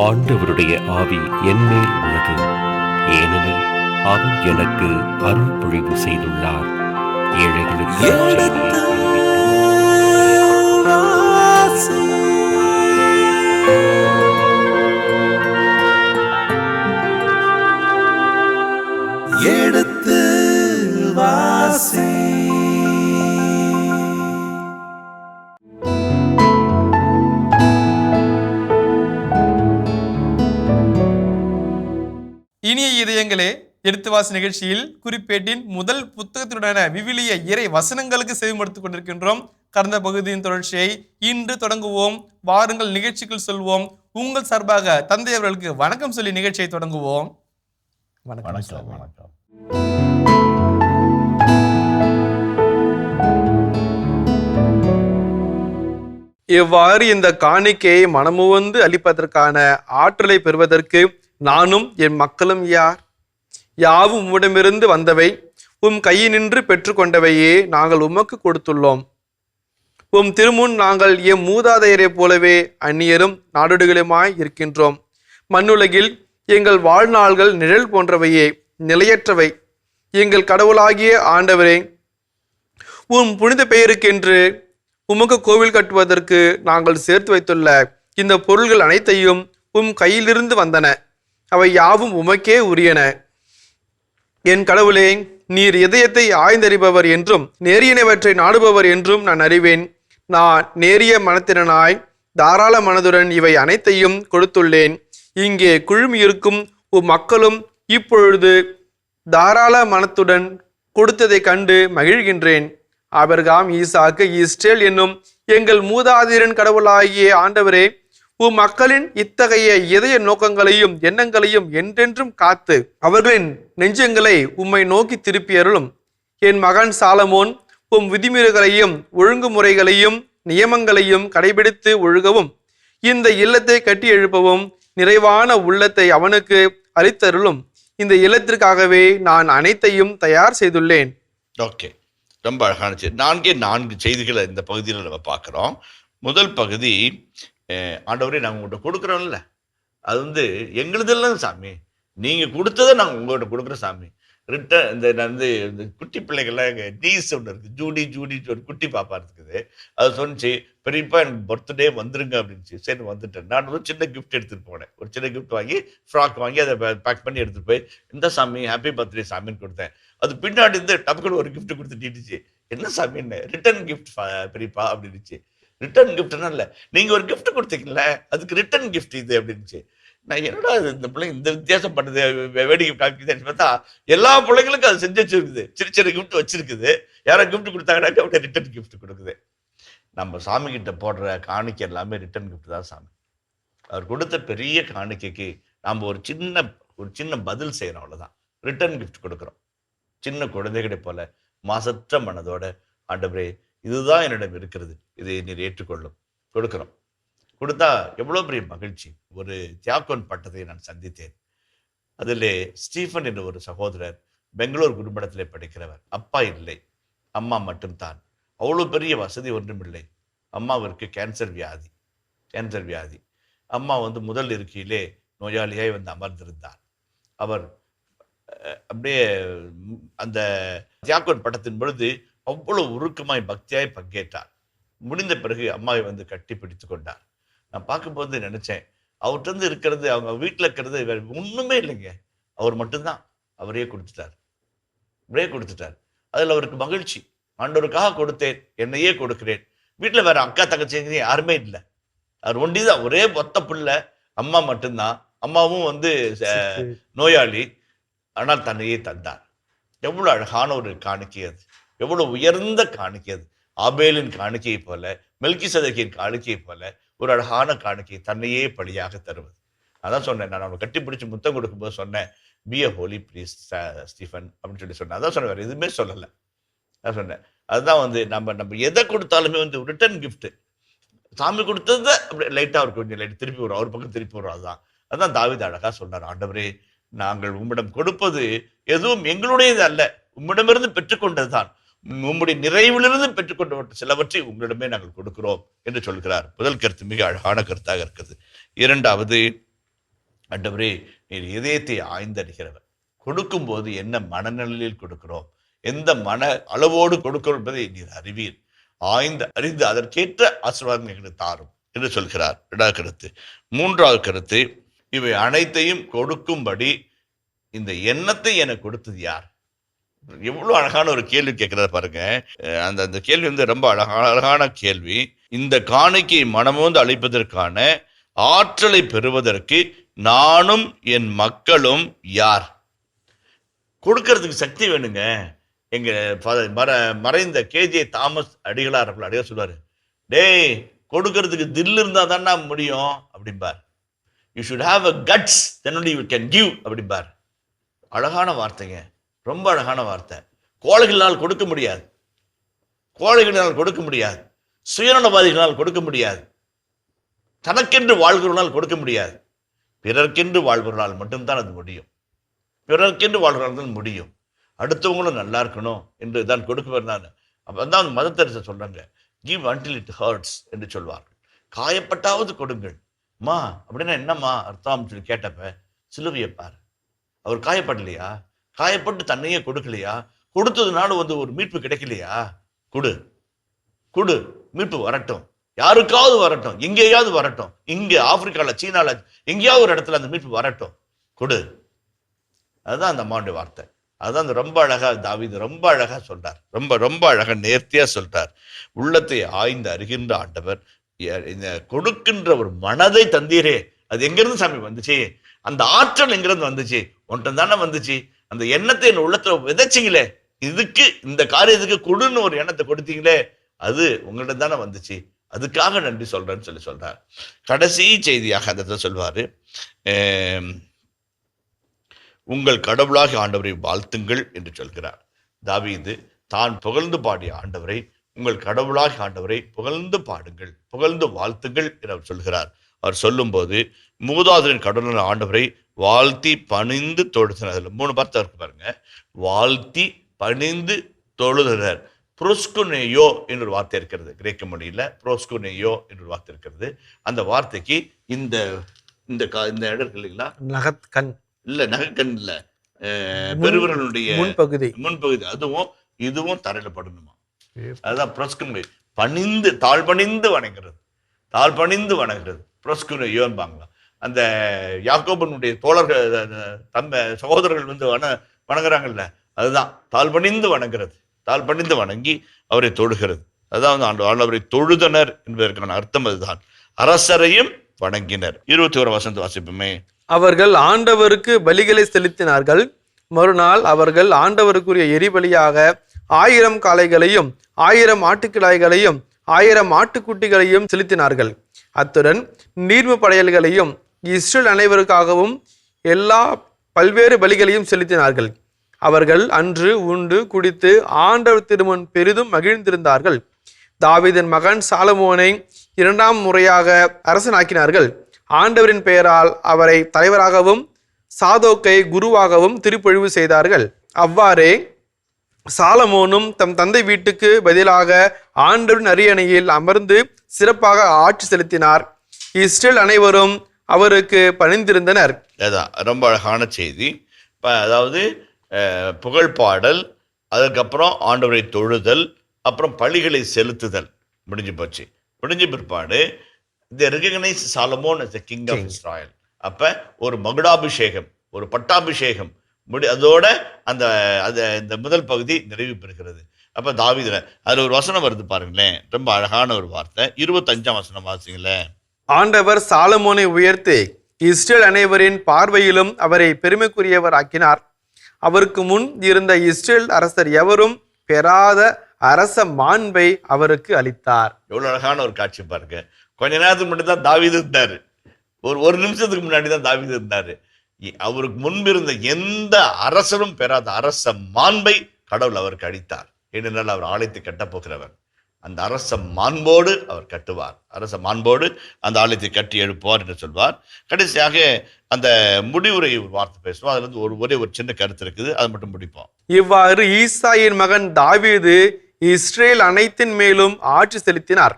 ஆண்டவருடைய ஆவி என்மேல் உள்ளது, ஏனெனில் அவர் எனக்கு அருள் பொழிவு செய்துள்ளார். ஏழைகளுக்கு எடுத்து வாசி. இனிய இதயங்களே, எடுத்துவாசி நிகழ்ச்சியில் குறிப்பேட்டின் முதல் புத்தகத்தினுடான விவிலிய இறை வசனங்களுக்கு செவிமடுத்துக் கொண்டிருக்கின்றோம். கடந்த பகுதியின் தொடர்ச்சியை இன்று தொடங்குவோம். வாருங்கள் நிகழ்ச்சிக்குள் சொல்வோம். உங்கள் சார்பாக தந்தை அவர்களுக்கு வணக்கம் சொல்லி நிகழ்ச்சியை தொடங்குவோம். வணக்கம். எவ்வாறு இந்த காணிக்கையை மனமுவந்து அளிப்பதற்கான ஆற்றலை பெறுவதற்கு நானும் என் மக்களும் யார்? யாவும் உம்மிடமிருந்து வந்தவை, உம் கையினின்று பெற்றுக்கொண்டவையே நாங்கள் உமக்கு கொடுத்துள்ளோம். உம் திருமுன் நாங்கள் எம் மூதாதையரை போலவே அந்நியரும் நாடுகளுமாய் இருக்கின்றோம். மண்ணுலகில் எங்கள் வாழ்நாள்கள் நிழல் போன்றவையே, நிலையற்றவை. எங்கள் கடவுளாகிய ஆண்டவரே, உம் புனித பெயருக்கென்று உமக்கு கோவில் கட்டுவதற்கு நாங்கள் சேர்த்து வைத்துள்ள இந்த பொருள்கள் அனைத்தையும் உம் கையிலிருந்து வந்தன. அவை யாவும் உமக்கே உரியன. என் கடவுளே, நீர் இதயத்தை ஆய்ந்தறிபவர் என்றும் நேரியனவற்றை நாடுபவர் என்றும் நான் அறிவேன். நான் நேரிய மனத்திறனாய் தாராள மனதுடன் இவை அனைத்தையும் கொடுத்துள்ளேன். இங்கே குழுமி இருக்கும் மக்களும் இப்பொழுது தாராள மனத்துடன் கொடுத்ததை கண்டு மகிழ்கின்றேன். ஆபிரகாம், ஈசாக்கு, இஸ்ரேல் என்னும் எங்கள் மூதாதையரின் கடவுளாகிய ஆண்டவரே, மக்களின் இத்தகைய இதய நோக்கங்களையும் எண்ணங்களையும் என்றென்றும் காத்து அவர்களின் நெஞ்சங்களை உம்மை நோக்கி திருப்பியருளும். என் மகன் சாலமோன் விதிமுறைகளையும் ஒழுங்குமுறைகளையும் நியமங்களையும் கடைபிடித்து ஒழுகவும், இந்த இல்லத்தை கட்டி எழுப்பவும் நிறைவான உள்ளத்தை அவனுக்கு அளித்தருளும். இந்த இல்லத்திற்காகவே நான் அனைத்தையும் தயார் செய்துள்ளேன். ஓகே, ரொம்ப அழகான நான்கு செய்திகளை இந்த பகுதியில் நம்ம பார்க்குறோம். முதல் பகுதி, ஆண்டவரே நாங்கள் உங்கள்கிட்ட கொடுக்குறோம்ல, அது எங்களுதெல்லாம் சாமி, நீங்கள் கொடுத்ததை நாங்கள் உங்கள்கிட்ட கொடுக்குறோம் சாமி. ரிட்டன் இந்த குட்டி பிள்ளைகள்லாம் எங்கள் நீஸ் ஒன்று இருக்குது, ஜூடி ஒரு குட்டி பாப்பா இருக்குது. அது சொன்னிச்சு, பெரியப்பா எனக்கு பர்த்டே வந்துருங்க அப்படின்ச்சு. சரி வந்துட்டேன். நான் ஒரு சின்ன கிஃப்ட் எடுத்துகிட்டு போனேன். ஒரு சின்ன கிஃப்ட் வாங்கி, ஃப்ராக் வாங்கி அதை பேக் பண்ணி எடுத்துகிட்டு போய், இந்த சாமி ஹாப்பி பர்த்டே சாமின்னு கொடுத்தேன். அது பின்னாடி டப்புக்கு ஒரு கிஃப்ட் கொடுத்துட்டு, என்ன சாமின்னு, ரிட்டன் கிஃப்ட் பெரியப்பா அப்படின்னுச்சு. ரிட்டன் கிஃப்ட்னா இல்லை, நீங்கள் ஒரு கிஃப்ட் கொடுத்தீங்கல்ல, அதுக்கு ரிட்டன் கிஃப்ட் இது அப்படின்னுச்சு. நான் என்னடா இந்த பிள்ளைங்க இந்த வித்தியாசம் பண்ணுது, வேடிக்கை காமிக்குதுன்னு பார்த்தா எல்லா பிள்ளைங்களுக்கும் அது செஞ்சு வச்சிருக்குது. சின்ன கிஃப்ட் வச்சிருக்குது. யாரோ கிஃப்ட் கொடுத்தாங்கன்னாக்கா அப்படியே ரிட்டன் கிஃப்ட் கொடுக்குது. நம்ம சாமி கிட்ட போடுற காணிக்கை எல்லாமே ரிட்டன் கிஃப்ட் தான் சாமி. அவர் கொடுத்த பெரிய காணிக்கைக்கு நாம் ஒரு சின்ன பதில் செய்யறோம், அவ்வளோதான். ரிட்டன் கிஃப்ட் கொடுக்குறோம். சின்ன குழந்தைகளை போல மாசற்ற மனதோட, ஆண்டவரே இதுதான் என்னிடம் இருக்கிறது, இதை நீர் ஏற்றுக்கொள்ளும் கொடுக்குறோம். கொடுத்தா எவ்வளோ பெரிய மகிழ்ச்சி. ஒரு தியாகோன் பட்டத்தை நான் சந்தித்தேன். அதில் ஸ்டீஃபன் என்ற ஒரு சகோதரர் பெங்களூர் குடும்பத்தில் படிக்கிறவர். அப்பா இல்லை, அம்மா மட்டும்தான். அவ்வளோ பெரிய வசதி ஒன்றும் இல்லை. அம்மாவிற்கு கேன்சர் வியாதி. அம்மா முதல் இருக்கையிலே நோயாளியாய் அமர்ந்திருந்தார். அவர் அப்படியே அந்த தியாகோன் பட்டத்தின் பொழுது அவ்வளவு உருக்கமாய் பக்தியாய் பங்கேற்றார். முடிந்த பிறகு அம்மாவை கட்டி பிடித்து கொண்டார். நான் பார்க்கும்போது நினைச்சேன், அவர்கிட்ட இருக்கிறது, அவங்க வீட்டில் இருக்கிறது வேற ஒண்ணுமே இல்லைங்க, அவர் மட்டும்தான். அவரே கொடுத்துட்டார். அதில் அவருக்கு மகிழ்ச்சி. ஆண்டவருக்காக கொடுத்தேன், என்னையே கொடுக்கிறேன். வீட்டில் வேற அக்கா தங்கச்சி யாருமே இல்லை. அவர் ஒண்டிதான், ஒரே மொத்த பிள்ளை, அம்மா மட்டும்தான். அம்மாவும் நோயாளி, ஆனால் தன்னையே தந்தார். எவ்வளவு அழகான ஒரு காணிக்கை அது, எவ்வளவு உயர்ந்த காணிக்கை அது. ஆபேலின் காணிக்கையை போல, மெல்கிசேதேக்கின் காணிக்கையை போல ஒரு அழகான காணிக்கை, தன்னையே பலியாக தருவது. அதான் சொன்னேன், நான் அவனை கட்டி பிடிச்சி முத்தம் கொடுக்கும்போது சொன்னேன், be a holy priest Stephen அப்படின்னு சொன்னேன். அதான் சொன்னேன், வேறு எதுவுமே சொல்லலை. அதான் சொன்னேன். அதுதான் நம்ம எதை கொடுத்தாலுமே ரிட்டர்ன் கிஃப்ட். சாமி கொடுத்தது அப்படி லைட்டாக அவருக்கு கொஞ்சம் லைட் திருப்பி வரும், அவர் பக்கம் திருப்பி வரும். அதுதான் தாவீது அழகா சொன்னார், ஆண்டவரே நாங்கள் உம்மிடம் கொடுப்பது எதுவும் எங்களுடையது அல்ல, உம்மிடமிருந்து பெற்றுக்கொண்டது தான். உம்முடைய நிறைவிலிருந்து பெற்றுக்கொண்ட சிலவற்றை உங்களிடமே நாங்கள் கொடுக்கிறோம் என்று சொல்கிறார். முதல் கருத்து மிக அழகான கருத்தாக இருக்கிறது. இரண்டாவது, ஆண்டவரே, நீர் இதயத்தை ஆய்ந்தறிகிறவர். கொடுக்கும்போது என்ன மனநிலையில் கொடுக்கிறோம், எந்த மன அளவோடு கொடுக்கிறோம் என்பதை நீர் அறிவீர். ஆய்ந்து அறிந்து அதற்கேற்ற ஆசீர்வாதம் எங்களுக்கு தாரும் என்று சொல்கிறார். 2வது கருத்து. 3வது கருத்து, இவை அனைத்தையும் கொடுக்கும்படி இந்த எண்ணத்தை எனக்கு கொடுத்தது யார்? எவ்வளவு அழகான ஒரு கேள்வி கேட்கிறார் பாருங்க. அந்த கேள்வி வந்து ரொம்ப அழகான கேள்வி. இந்த காணிக்கை மனமோந்து அளிப்பதற்கான ஆற்றலை பெறுவதற்கு நானும் என் மக்களும் யார்? கொடுக்கறதுக்கு சக்தி வேணுங்க. எங்க மறைந்த KJ தாமஸ் அடிகளார் அடிகளார் சொல்லுவாரு, டேய் கொடுக்கறதுக்கு தில் இருந்தா தானே முடியும் அப்படிம்பார். You should have a guts then only you can give அப்படிம்பார். அழகான வார்த்தைங்க, ரொம்ப அழகான வார்த்தை. கோழைகளால் கொடுக்க முடியாது, கோழைகளினால் கொடுக்க முடியாது, சுயநலவாதிகளால் கொடுக்க முடியாது, தனக்கென்று வாழ்கிறவர்களால் கொடுக்க முடியாது. பிறர்க்கென்று வாழ்கிறவர்களால் மட்டும்தான் அது முடியும். பிறர்க்கென்று வாழ்கிறவர்கள் தான் முடியும். அடுத்தவங்களும் நல்லா இருக்கணும் என்று தான் கொடுக்குவேன் நான். அப்பதான் மதர் தெரசா சொல்றாங்க, கிவ் அன்டில் இட் ஹர்ட்ஸ் என்று சொல்வார்கள். காயப்பட்டாவது கொடுங்கள். மா அப்படின்னா என்னம்மா அர்த்தம் சொல்லி கேட்டப்ப, சிலுவையை பாரு, அவர் காயப்படலையா? காயப்பட்டு தன்னையே கொடுக்கலையா? கொடுத்ததுனால வந்து ஒரு மீட்பு கிடைக்கலையா? கொடு கொடு, மீட்பு வரட்டும், யாருக்காவது வரட்டும், எங்கேயாவது வரட்டும். இங்க ஆப்பிரிக்கால, சீனால, எங்கேயாவது ஒரு இடத்துல அந்த மீட்பு வரட்டும், கொடு. அதுதான் அந்த அம்மாவுடைய வார்த்தை. அதுதான் அந்த ரொம்ப அழகா தாவீது ரொம்ப அழகா சொல்றார். ரொம்ப ரொம்ப அழகா நேர்த்தியா சொல்றார். உள்ளத்தை ஆய்ந்து அறிகின்ற ஆண்டவர், இந்த கொடுக்கின்ற ஒரு மனதை தந்தீரே, அது எங்கிருந்து சாமி வந்துச்சு? அந்த ஆற்றல் எங்கிருந்து வந்துச்சு? ஒன்றும் தானே வந்துச்சு. அந்த எண்ணத்தை என் உள்ளத்துல விதைச்சிங்களே, இதுக்கு இந்த காரியத்துக்கு கொடுன்னு ஒரு எண்ணத்தை கொடுத்தீங்களே, அது உங்கள்ட்ட தானே வந்துச்சு. அதுக்காக நன்றி சொல்றேன்னு சொல்றார். கடைசி செய்தியாக அந்த சொல்வாரு, உங்கள் கடவுளாக ஆண்டவரை வாழ்த்துங்கள் என்று சொல்கிறார். தாவீது தான் புகழ்ந்து பாடிய ஆண்டவரை, உங்கள் கடவுளாக ஆண்டவரை புகழ்ந்து பாடுங்கள், புகழ்ந்து வாழ்த்துங்கள் என்று அவர் சொல்கிறார். அவர் சொல்லும் போது மூதாதையரின் கடவுளான ஆண்டவரை வாழ்த்தி பணிந்து தொழுதினர். 3 வார்த்தை இருக்கு பாருங்க. வாழ்த்தி பணிந்து தொழுதினர். புரோஸ்குனேயோ என்ற ஒரு வார்த்தை இருக்கிறது கிரேக்க மொழியில. புரோஸ்குனேயோ என்ற ஒரு வார்த்தை இருக்கிறது. அந்த வார்த்தைக்கு இந்த இந்த இடம் இருக்கு இல்லைங்களா, நகக்கண் இல்ல, நகக்கண் இல்ல, பெருவிரலுடைய முன்பகுதி, அதுவும் இதுவும் தரையில படணுமா. அதுதான் புரோஸ்குனே. பணிந்து, தாழ்பணிந்து வணங்குறது, தாழ்பணிந்து வணங்குறது புரோஸ்குனேயோன்பாங்களா. அந்த யாக்கோபனுடைய தோழர்கள், சகோதரர்கள் வந்து வணங்குறாங்கல்ல, அதுதான் தாழ்பணிந்து வணங்குறது. தாழ்பணிந்து வணங்கி அவரை தொழுகிறது. அதான் ஆண்டவரை தொழுதனர் என்பதற்கான அர்த்தம் அதுதான். அரசரையும் வணங்கினர். 21 வசனத்தை வாசிப்போமே. அவர்கள் ஆண்டவருக்கு பலிகளை செலுத்தினார்கள். மறுநாள் அவர்கள் ஆண்டவருக்குரிய எரிபலியாக 1000 காளைகளையும் 1000 ஆட்டுக்கிடாய்களையும் 1000 ஆட்டுக்குட்டிகளையும் செலுத்தினார்கள். அத்துடன் நீர்ம படையல்களையும் இஸ்ரேல் அனைவருக்காகவும் எல்லா பல்வேறு பலிகளையும் செலுத்தினார்கள். அவர்கள் அன்று உண்டு குடித்து ஆண்டவர் திருமுன் பெரிதும் மகிழ்ந்திருந்தார்கள். தாவீதின் மகன் சாலமோனை 2ஆம் முறையாக அரசனாக்கினார்கள். ஆண்டவரின் பெயரால் அவரை தலைவராகவும் சாதோக்கை குருவாகவும் திருப்பொழிவு செய்தார்கள். அவ்வாறே சாலமோனும் தம் தந்தை வீட்டுக்கு பதிலாக ஆண்டவரின் அரியணையில் அமர்ந்து சிறப்பாக ஆட்சி செலுத்தினார். இஸ்ரேல் அனைவரும் அவருக்கு பணிந்திருந்தனர். ரொம்ப அழகான செய்தி. அதாவது புகழ்பாடல், அதுக்கப்புறம் ஆண்டவரை தொழுதல், அப்புறம் பலிகளை செலுத்துதல் முடிஞ்சு போச்சு. முடிஞ்ச பிற்பாடு they recognize Solomon as the king of Israel. அப்ப ஒரு மகுடாபிஷேகம், ஒரு பட்டாபிஷேகம் அதோட இந்த முதல் பகுதி நிறைவு பெறுகிறது. அப்ப தாவீதுல அதுல ஒரு வசனம் வருது பாருங்களேன், ரொம்ப அழகான ஒரு வார்த்தை. 25ஆம் வசனம் வாசிங்களேன். ஆண்டவர் சாலமோனை உயர்த்தி இஸ்ரேல் அனைவரின் பார்வையிலும் அவரை பெருமைக்குரியவர் ஆக்கினார். அவருக்கு முன் இருந்த இஸ்ரேல் அரசர் எவரும் பெறாத அரச மாண்பை அவருக்கு அளித்தார். எவ்வளவு அழகான ஒரு காட்சி பாருங்க. கொஞ்ச நேரத்துக்கு முன்னாடி தான் தாவீது இருந்தாரு, ஒரு நிமிஷத்துக்கு முன்னாடி தான் தாவீது இருந்தாரு. அவருக்கு முன்பிருந்த எந்த அரசரும் பெறாத அரச மாண்பை கடவுள் அவருக்கு அளித்தார். ஏனென்றால் அவர் ஆலயத்தை கட்டப்போகிறவர். அந்த அரச மாண்போடு அவர் கட்டுவார், அரச மாண்போடு அந்த ஆலயத்தை கட்டி எழுப்புவார் என்று சொல்வார். கடைசியாக அந்த முடிவுரை ஒரு வார்த்தை பேசுவோம். அதுல இருந்து ஒரே ஒரு சின்ன கருத்து இருக்குது, அதை மட்டும் முடிப்போம். இவ்வாறு ஈசாயின் மகன் தாவீது இஸ்ரேல் அனைத்தின் மேலும் ஆட்சி செலுத்தினார்.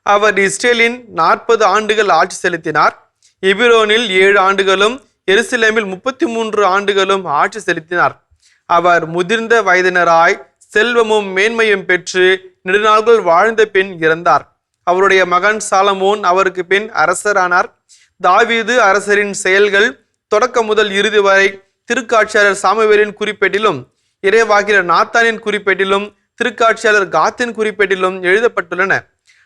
அவர் இஸ்ரேலின் 40 ஆண்டுகள் ஆட்சி செலுத்தினார். எபிரோனில் 7 ஆண்டுகளும் எருசலேமில் 33 ஆண்டுகளும் ஆட்சி செலுத்தினார். அவர் முதிர்ந்த வயதினராய் செல்வமும் மேன்மையும் பெற்று நெடுநாள்கள் வாழ்ந்த பின் இறந்தார். அவருடைய மகன் சாலமோன் அவருக்கு பின் அரசரானார். தாவீது அரசரின் செயல்கள் தொடக்கம் முதல் இறுதி வரை திருக்காட்சியாளர் சாமுவேலின் குறிப்பேட்டிலும் இறைவாக்கினர் நாத்தானின் குறிப்பேட்டிலும் திருக்காட்சியாளர் காத்தின் குறிப்பேட்டிலும் எழுதப்பட்டுள்ளன.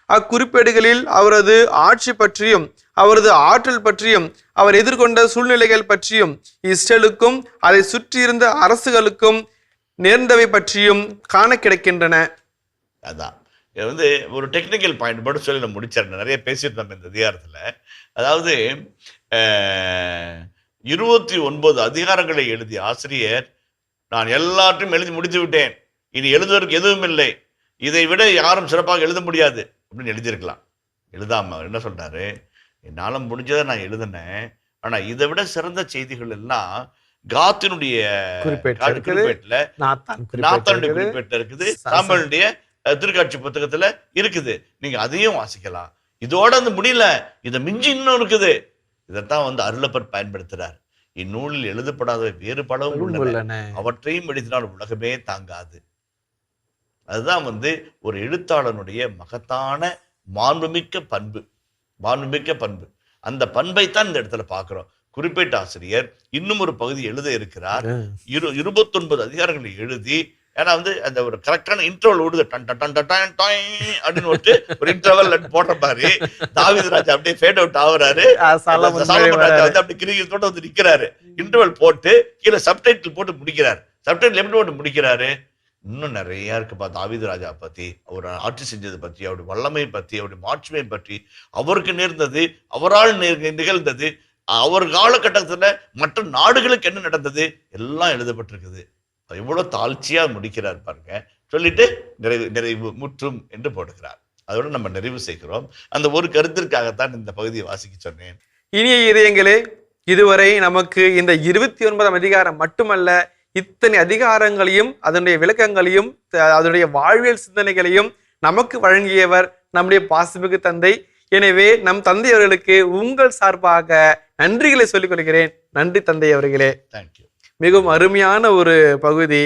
அக்குறிப்பேடுகளில் அவரது ஆட்சி பற்றியும் அவரது ஆற்றல் பற்றியும் அவர் எதிர்கொண்ட சூழ்நிலைகள் பற்றியும் இஸ்ரேலுக்கும் அதை சுற்றியிருந்த அரசுகளுக்கும் நேர்ந்தவை பற்றியும் காண கிடைக்கின்றன. அதான் இது ஒரு டெக்னிக்கல் பாயிண்ட் மட்டும் சொல்லி நம்ம முடிச்சிடணும். நிறைய பேசிட்டு நம்ம இந்த அதிகாரத்தில். அதாவது 29 அதிகாரங்களை எழுதிய ஆசிரியர் நான் எல்லாத்தையும் எழுதி முடித்து விட்டேன், இனி எழுதுவதற்கு எதுவும் இல்லை, இதை விட யாரும் சிறப்பாக எழுத முடியாது அப்படின்னு எழுதியிருக்கலாம். எழுதாம என்ன சொல்றாரு, என்னால முடிஞ்சதை நான் எழுதினேன், ஆனா இதை விட சிறந்த செய்திகள் எல்லாம் காத்தினுடைய குறிப்பேட்டுல, நாத்தானுடைய குறிப்பேட்டுல இருக்குது, சாமுவேலுடைய திருக்காட்சி புத்தகத்துல இருக்குது. நீங்க அதையும் வாசிக்கலாம். இதோட அந்த முடியல, இதை மிஞ்சி இன்னும் இருக்குது. இதைத்தான் அருளப்பர் பயன்படுத்துறார். இந்நூலில் எழுதப்படாத வேறு பலவும் உள்ளன, அவற்றையும் எழுதினால் உலகமே தாங்காது. அதுதான் ஒரு எழுத்தாளனுடைய மகத்தான மாண்புமிக்க பண்பு. அந்த பண்பைத்தான் இந்த இடத்துல பார்க்கிறோம். குறிப்பிட்ட ஆசிரியர் இன்னும் ஒரு பகுதி எழுத இருக்கிறார். 29 அதிகாரங்களை எழுதி, ஏன்னா அந்த ஒரு கரெக்டான இன்டர்வல் ஓடுது, அப்படின்னு ஒரு இன்டர்வல் போடுற மாதிரி தாவீது ராஜா அப்படியே ஃபேட் அவுட் ஆகுறாரு. சாலமன் ராஜா அப்படி கிரிக்கெட்டோட நிக்கிறாரு. இன்டர்வல் போட்டு கீழே சப்டைட்டில் போட்டு முடிக்கிறார். சப்டைட்டில் எப்படி போட்டு முடிக்கிறாரு? இன்னும் நிறைய இருக்குப்பா தாவீது ராஜா பத்தி, அவர் ஆட்சி செஞ்சதை பற்றி, அவருடைய வல்லமை பற்றி, அவருடைய மாட்சிமை பற்றி, அவருக்கு நேர்ந்தது, அவரால் நிகழ்ந்தது, அவர் காலகட்டத்துல மற்ற நாடுகளுக்கு என்ன நடந்தது எல்லாம் எழுதப்பட்டிருக்குது. எவ்வளவு தாழ்ச்சியா முடிக்கிறார் பாருங்க. சொல்லிட்டு நிறைவு முற்றும் என்று போடுகிறார். அதோட நம்ம நிறைவு செய்கிறோம். அந்த ஒரு கருத்திற்காகத்தான் இந்த பகுதியை வாசிக்க சொன்னேன். இனிய இதயங்களே, இதுவரை நமக்கு இந்த 29ஆம் அதிகாரம் மட்டுமல்ல, இத்தனை அதிகாரங்களையும் அதனுடைய விளக்கங்களையும் அதனுடைய வாழ்வியல் சிந்தனைகளையும் நமக்கு வழங்கியவர் நம்முடைய பாசமிகு தந்தை. எனவே நம் தந்தை அவர்களுக்கு உங்கள் சார்பாக நன்றிகளை சொல்லிக் கொள்கிறேன். நன்றி தந்தை அவர்களே. தேங்க்யூ. மிகவும் அருமையான ஒரு பகுதி.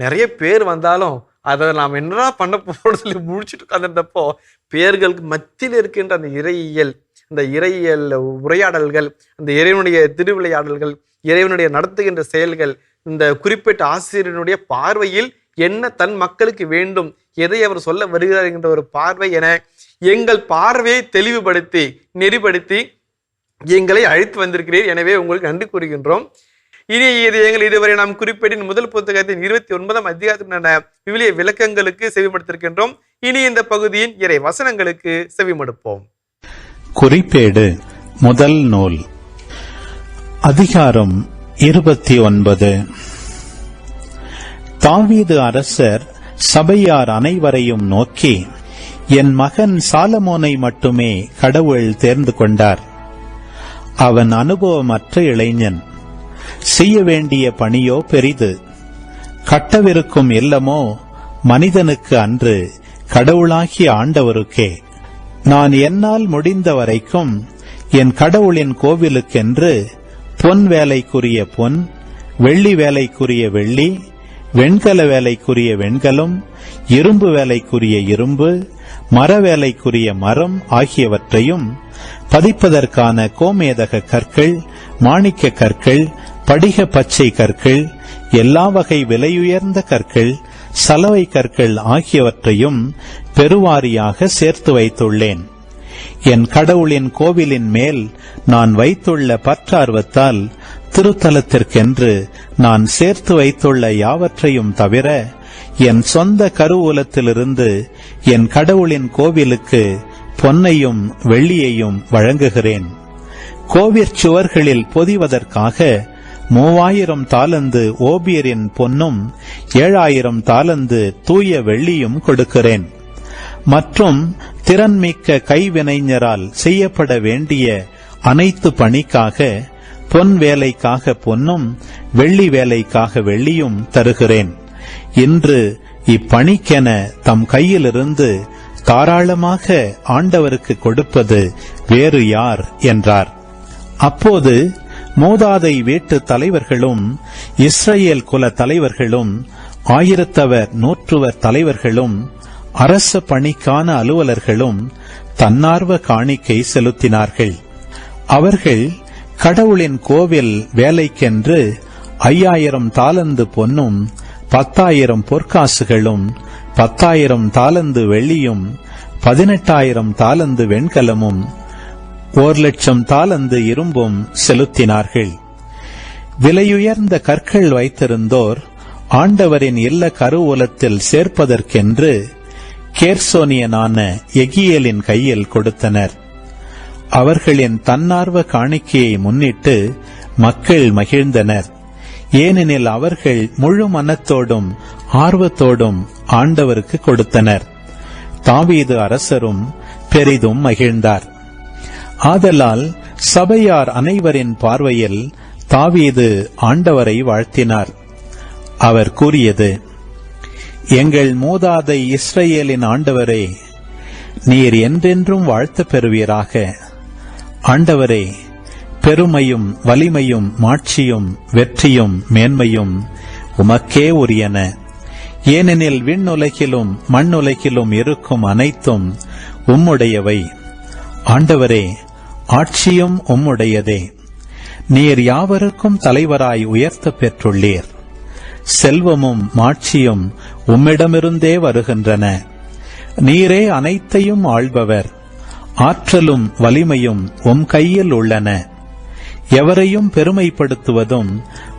நிறைய பேர் வந்தாலும் அதை நாம் என்னடா பண்ண போறோம்னு சொல்லி முடிச்சுட்டு உட்கார்ந்தப்போ பேர்களுக்கு மத்தியில் இருக்கின்ற அந்த இறையியல் உரையாடல்கள், அந்த இறைவனுடைய திருவிளையாடல்கள், இறைவனுடைய நடத்துகின்ற செயல்கள், இந்த குறிப்பிட்ட ஆசிரியனுடைய பார்வையில் என்ன தன் மக்களுக்கு வேண்டும், எதை அவர் சொல்ல வருகிறார் என்கின்ற ஒரு பார்வை என எங்கள் பார்வையை தெளிவுபடுத்தி நெறிப்படுத்தி எங்களை அழைத்து வந்திருக்கிறீர். எனவே உங்களுக்கு நன்றி கூறுகின்றோம். இனி எங்கள் இதுவரை நாம் குறிப்பேட்டின் முதல் புத்தகத்தின் 29ஆம் அதிகாரத்திலான விவிலிய விளக்கங்களுக்கு செவிமடுத்திருக்கின்றோம். இனி இந்த பகுதியின் இறை வசனங்களுக்கு செவிமடுப்போம். குறிப்பேடு முதல் நூல், அதிகாரம் 29. தாவீது அரசர் சபையார் அனைவரையும் நோக்கி, என் மகன் சாலமோனை மட்டுமே கடவுள் தேர்ந்து கொண்டார். அவன் அனுபவமற்ற இளைஞன். செய்ய வேண்டிய பணியோ பெரிது. கட்டவிருக்கும் இல்லமோ மனிதனுக்கு அன்று, கடவுளாகிய ஆண்டவருக்கே. நான் என்னால் முடிந்த வரைக்கும் என் கடவுளின் கோவிலுக்கென்று பொன் வேலைக்குரிய பொன், வெள்ளி வேலைக்குரிய வெள்ளி, வெண்கல வேலைக்குரிய வெண்கலம், இரும்பு வேலைக்குரிய இரும்பு, மர வேலைக்குரிய மரம் ஆகியவற்றையும், பதிப்பதற்கான கோமேதக கற்கள், மாணிக்க கற்கள், படிக பச்சை கற்கள், எல்லா வகை விலையுயர்ந்த கற்கள், சலவை கற்கள் ஆகியவற்றையும் பெருவாரியாக சேர்த்து வைத்துள்ளேன். என் கடவுளின் கோவிலின் மேல் நான் வைத்துள்ள பற்றார்வத்தால் திருத்தலத்திற்கென்று நான் சேர்த்து வைத்துள்ள யாவற்றையும் தவிர, என் சொந்த கருவூலத்திலிருந்து என் கடவுளின் கோவிலுக்கு பொன்னையும் வெள்ளியையும் வழங்குகிறேன். கோவிற் சுவர்களில் பொதிவதற்காக 3000 தாலந்து ஓபியரின் பொன்னும் 7000 தாலந்து தூய வெள்ளியும் கொடுக்கிறேன். மற்றும் திறன்மிக்க கைவினைஞரால் செய்யப்பட வேண்டிய அனைத்து பணிக்காக பொன் வேலைக்காக பொன்னும் வெள்ளி வேலைக்காக வெள்ளியும் தருகிறேன். இன்று இப்பணிக்கென தம் கையிலிருந்து தாராளமாக ஆண்டவருக்கு கொடுப்பது வேறு யார் என்றார். அப்போது மூதாதை வீட்டு தலைவர்களும் இஸ்ரேல் குல தலைவர்களும் 1000 தலைவர்களும் அரச பணிக்கான அலுவலர்களும் தன்னார்வ காணிக்கை செலுத்தினார்கள். அவர்கள் கடவுளின் கோவில் வேலைக்கென்று 5000 தாலந்து பொன்னும் 10,000 பொற்காசுகளும் 10,000 தாலந்து வெள்ளியும் 18,000 தாலந்து வெண்கலமும் 1,00,000 தாலந்து இரும்பும் செலுத்தினார்கள். விலையுயர்ந்த கற்கள் வைத்திருந்தோர் ஆண்டவரின் இல்ல கருவூலத்தில் சேர்ப்பதற்கென்று கேர்சோனியனான எகியேலின் கையில் கொடுத்தனர். அவர்களின் தன்னார்வ காணிக்கையை முன்னிட்டு மக்கள் மகிழ்ந்தனர். ஏனெனில் அவர்கள் முழு மனத்தோடும் ஆர்வத்தோடும் ஆண்டவருக்கு கொடுத்தனர். தாவீது அரசரும் பெரிதும் மகிழ்ந்தார். ஆதலால் சபையார் அனைவரின் பார்வையில் தாவீது ஆண்டவரை வாழ்த்தினார். அவர் கூறியது: எங்கள் மூதாதை இஸ்ரேலின் ஆண்டவரே, நீர் என்றென்றும் வாழ்த்து பெறுவீராக. ஆண்டவரே, பெருமையும் வலிமையும் மாட்சியும் வெற்றியும் மேன்மையும் உமக்கே உரியன. ஏனெனில் விண்ணுலகிலும் மண்ணுலகிலும் இருக்கும் அனைத்தும் உம்முடையவை. ஆண்டவரே, ஆட்சியும் உம்முடையதே. நீர் யாவருக்கும் தலைவராய் உயர்த்த பெற்றுள்ளீர். செல்வமும் மாட்சியும் உம்மிடமிருந்தே வருகின்றன. நீரே அனைத்தையும் ஆள்பவர். ஆற்றலும் வலிமையும் உம் கையில் உள்ளன. எவரையும் பெருமைப்படுத்துவதும்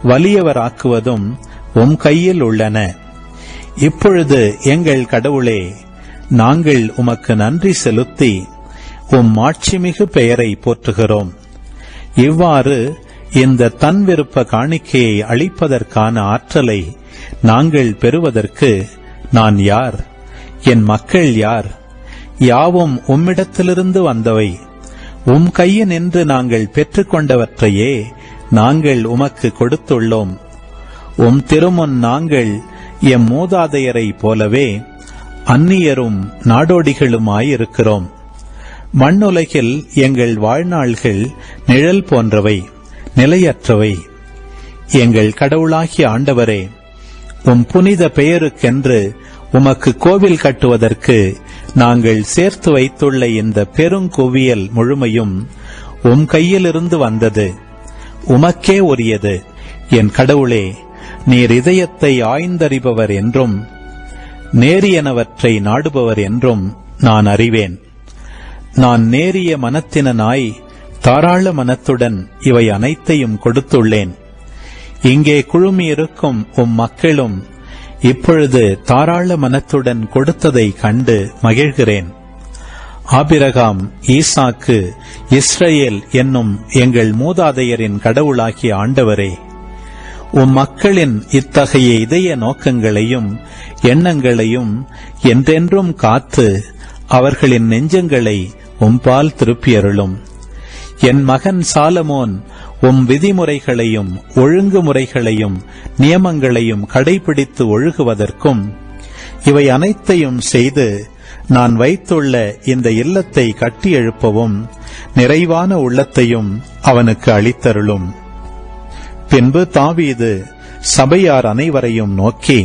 வலியவராக்குவதும் உம் கையில் உள்ளன. இப்பொழுது எங்கள் கடவுளே, நாங்கள் உமக்கு நன்றி செலுத்தி உம் மாட்சிமிகு பெயரை போற்றுகிறோம். இவ்வாறு இந்த தன் விருப்ப காணிக்கையை அளிப்பதற்கான ஆற்றலை நாங்கள் பெறுவதற்கு நான் யார்? என் மக்கள் யார்? யாவும் உம்மிடத்திலிருந்து வந்தவை. உம் கையினின்று நாங்கள் பெற்றுக்கொண்டவற்றையே நாங்கள் உமக்கு கொடுத்துள்ளோம். உம் திருமுன் நாங்கள் எம் மூதாதையரை போலவே அந்நியரும் நாடோடிகளுமாயிருக்கிறோம். மண்ணுலகில் எங்கள் வாழ்நாள்கள் நிழல் போன்றவை, நிலையற்றவை. எங்கள் கடவுளாகிய ஆண்டவரே, உம் புனித பெயருக்கென்று உமக்கு கோவில் கட்டுவதற்கு நாங்கள் சேர்த்து வைத்துள்ள இந்த பெருங்குவியல் முழுமையும் உம் கையிலிருந்து வந்தது, உமக்கே உரியது. என் கடவுளே, நீர் இதயத்தை ஆய்ந்தறிபவர் என்றும் நேரியனவற்றை நாடுபவர் என்றும் நான் அறிவேன். நான் நேரிய மனத்தினனாய் தாராள மனத்துடன் இவை அனைத்தையும் கொடுத்துள்ளேன். இங்கே குழுமியிருக்கும் உம் மக்களும் இப்பொழுது தாராள மனத்துடன் கொடுத்ததை கண்டு மகிழ்கிறேன். ஆபிரகாம், ஈசாக்கு, இஸ்ரேல் என்னும் எங்கள் மூதாதையரின் கடவுளாகிய ஆண்டவரே, உம் மக்களின் இத்தகைய இதய நோக்கங்களையும் எண்ணங்களையும் என்றென்றும் காத்து அவர்களின் நெஞ்சங்களை உம்பால் திருப்பியருளும். என் மகன் சாலமோன் உம் விதிமுறைகளையும் ஒழுங்குமுறைகளையும் நியமங்களையும் கடைபிடித்து ஒழுகுவதற்கும் இவை அனைத்தையும் செய்து நான் வைத்துள்ள இந்த இல்லத்தை கட்டி எழுப்பவும் நிறைவான உள்ளத்தையும் அவனுக்கு அளித்தருளும். பின்பு தாவீது சபையார் அனைவரையும் நோக்கி,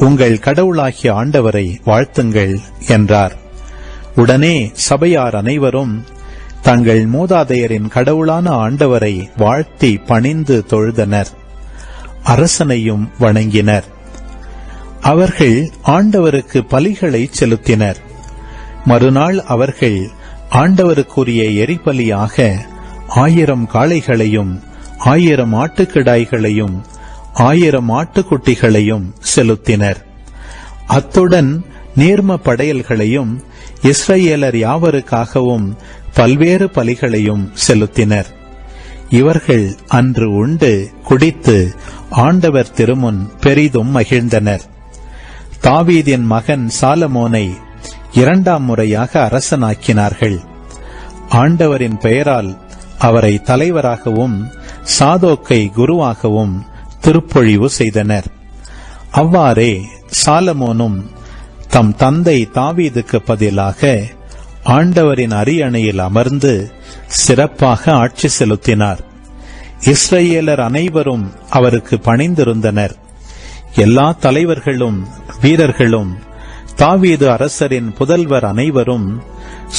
உங்கள் கடவுளாகிய ஆண்டவரை வாழ்த்துங்கள் என்றார். உடனே சபையார் அனைவரும் தங்கள் மூதாதையரின் கடவுளான ஆண்டவரை வாழ்த்தி பணிந்து தொழுதனர். அரசனையும் வணங்கினர். அவர்கள் ஆண்டவருக்கு பலிகளை செலுத்தினர். மறுநாள் அவர்கள் ஆண்டவருக்குரிய எரிபலியாக 1000 காளைகளையும் 1000 ஆட்டுக்கிடாய்களையும் 1000 ஆட்டுக்குட்டிகளையும் செலுத்தினர். அத்துடன் நீர்ம படையல்களையும் இஸ்ரேலர் யாவருக்காகவும் பல்வேறு பலிகளையும் செலுத்தினர். இவர்கள் அன்று உண்டு குடித்து ஆண்டவர் திருமுன் பெரிதும் மகிழ்ந்தனர். தாவீதின் மகன் சாலமோனை 2ஆம் முறையாக அரசனாக்கினார்கள். ஆண்டவரின் பெயரால் அவரை தலைவராகவும் சாதோக்கை குருவாகவும் திருப்பொழிவு செய்தனர். அவ்வாறே சாலமோனும் தம் தந்தை தாவீதுக்கு பதிலாக ஆண்டவரின் அரியணையில் அமர்ந்து சிறப்பாக ஆட்சி செலுத்தினார். இஸ்ரவேலர் அனைவரும் அவருக்கு பணிந்திருந்தனர். எல்லா தலைவர்களும் வீரர்களும் தாவீது அரசரின் புதல்வர் அனைவரும்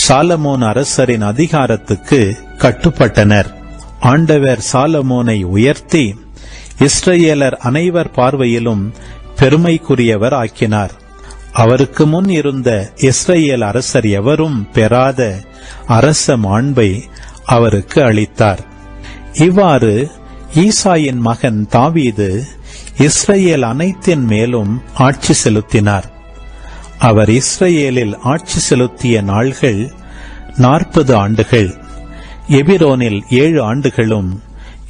சாலமோன் அரசரின் அதிகாரத்துக்கு கட்டுப்பட்டனர். ஆண்டவர் சாலமோனை உயர்த்தி இஸ்ரவேலர் அனைவர் பார்வையிலும் பெருமைக்குரியவர் ஆக்கினார். அவருக்கு முன் இருந்த இஸ்ரவேல் அரசர் எவரும் பெறாத அரச மாண்பை அவருக்கு அளித்தார். இவ்வாறு ஈசாயின் மகன் தாவீது இஸ்ரவேல் அனைத்தின் மேலும் ஆட்சி செலுத்தினார். அவர் இஸ்ரவேலில் ஆட்சி செலுத்திய நாள்கள் 40 ஆண்டுகள். எபிரோனில் 7 ஆண்டுகளும்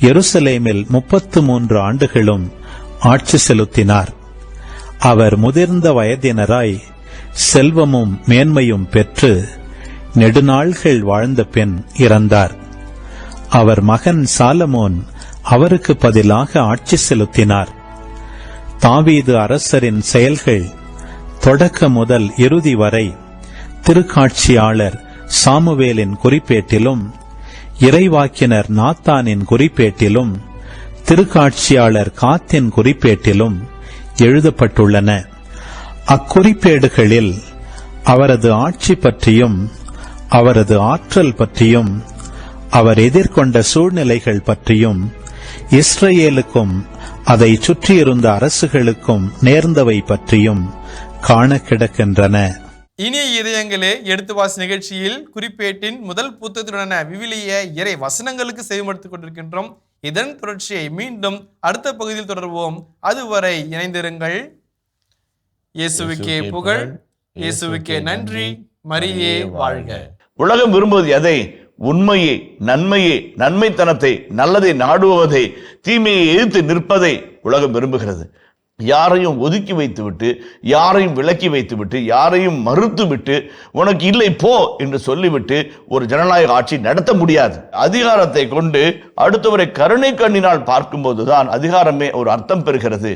எருசலேமில் 33 ஆண்டுகளும் ஆட்சி செலுத்தினார். அவர் முதிர்ந்த வயதினராய் செல்வமும் மேன்மையும் பெற்று நெடுநாள்கள் வாழ்ந்த பின் இறந்தார். அவர் மகன் சாலமோன் அவருக்கு பதிலாக ஆட்சி செலுத்தினார். தாவீது அரசரின் செயல்கள் தொடக்க முதல் இறுதி வரை திருக்காட்சியாளர் சாமுவேலின் குறிப்பேட்டிலும் இறைவாக்கினர் நாத்தானின் குறிப்பேட்டிலும் திருக்காட்சியாளர் காத்தின் குறிப்பேட்டிலும் எழுதப்பட்டுள்ளன. அக்குறிப்பேடுகளில் அவரது ஆட்சி பற்றியும் அவரது ஆற்றல் பற்றியும் அவர் எதிர்கொண்ட சூழ்நிலைகள் பற்றியும் இஸ்ரவேலுக்கும் அதை சுற்றியிருந்த அரசுகளுக்கும் நேர்ந்தவை பற்றியும் காண கிடக்கின்றன. இனிய இதயங்களே, எடுத்து வாசி நிகழ்ச்சியில் குறிப்பேட்டின் முதல் புத்தகத்துடனான விவிலிய இறை வசனங்களுக்கு செவிமடுத்துக் கொண்டிருக்கின்றோம். இதன் தொடர்ச்சியை மீண்டும் அடுத்த பகுதியில் தொடர்வோம். அதுவரை இணைந்திருங்கள். இயேசுவுக்கே புகழ், இயேசுவுக்கே நன்றி, மரியே வாழ்க. உலகம் விரும்புவது எதை? உண்மையை, நன்மையை, நன்மைத்தனத்தை, நல்லதை நாடுவதை, தீமையை எதிர்த்து நிற்பதை உலகம் விரும்புகிறது. யாரையும் ஒதுக்கி வைத்துவிட்டு, யாரையும் விலக்கி வைத்துவிட்டு, யாரையும் மறுத்துவிட்டு, உனக்கு இல்லை போ என்று சொல்லிவிட்டு ஒரு ஜனநாயக ஆட்சி நடத்த முடியாது. அதிகாரத்தை கொண்டு அடுத்தவரை கருணை கண்ணினால் பார்க்கும்போதுதான் அதிகாரமே ஒரு அர்த்தம் பெறுகிறது.